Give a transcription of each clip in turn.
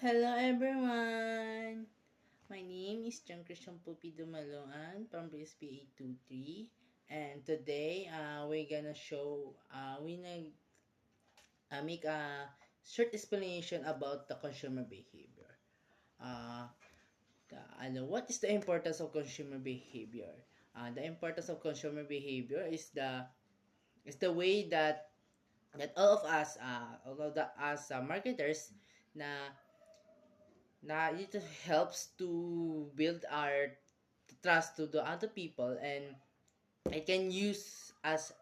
Hello everyone! My name is John Christian Pupi Dumalongan from BSP 823, and today we're gonna show we make a short explanation about the consumer behavior. Uh, what is the importance of consumer behavior? The importance of consumer behavior is the way that all of us as marketers na it helps to build our trust to the other people, and it can use us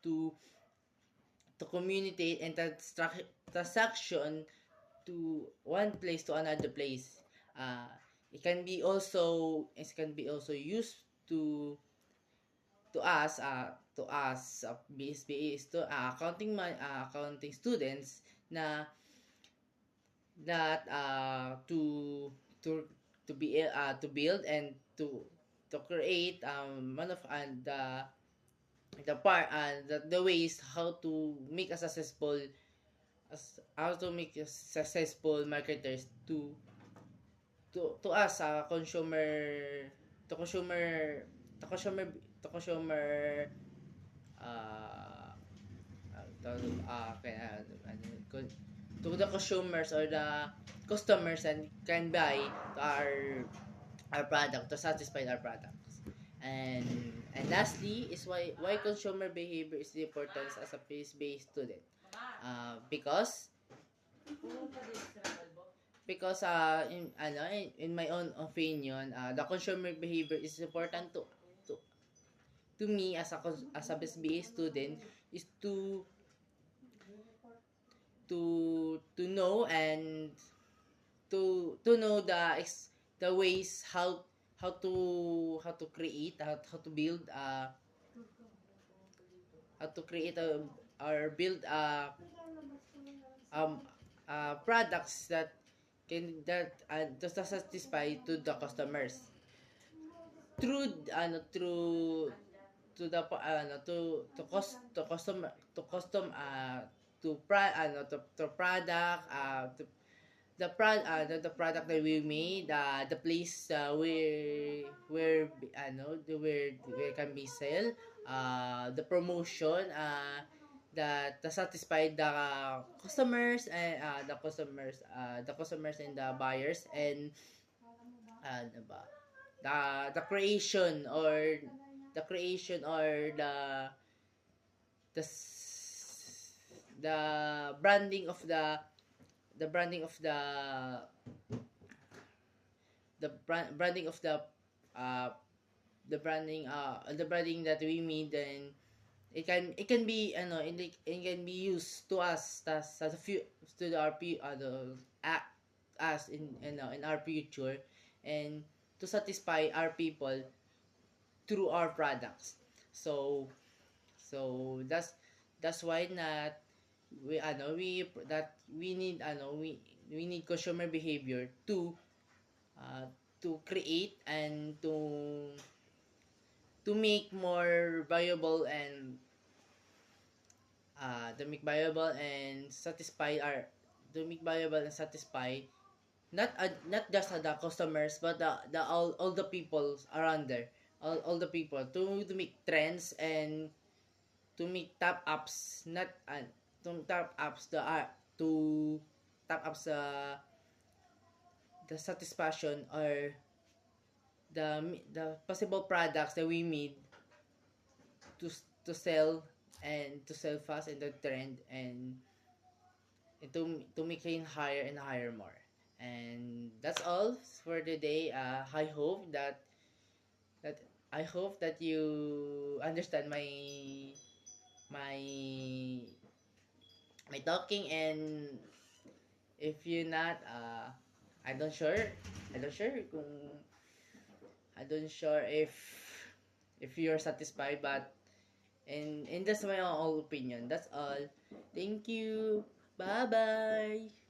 to communicate and transaction to one place to another place. uh, it can be also used to BSBA to accounting students na that to to build and to create one of the ways how to make a successful marketers to us to consumer to consumer to consumer uh, to the consumers or the customers and can buy to our product to satisfy our products. And lastly is why consumer behavior is the importance as a place-based student. Because in my own opinion, the consumer behavior is important to to me as a BSBA student is to know and to know the ways how to create how to build how to create or build um products that can just satisfy to the customers through to the to custom to product the product that we made, the place where can be sell, the promotion that to satisfy the customers and the customers and the buyers, and ano ba the creation or the the branding of the branding of branding of uh the branding that we made. And it can be it can be used to us as a few to our us in our future, and to satisfy our people through our products. So that's why not we need we need consumer behavior uh, to create and to make more viable and to make viable and satisfy our to make viable and satisfy not just the customers, but the all the people around there, all the people to make trends and to make top apps, not to top apps to top apps the satisfaction or the possible products that we made to to sell and to sell fast in the trend, and to make it higher and higher more. And that's all for today. That I hope that you understand my my talking. And if you're not, I don't sure I don't sure kung I don't sure if you're satisfied, but and that's my own opinion. That's all. Thank you. Bye bye.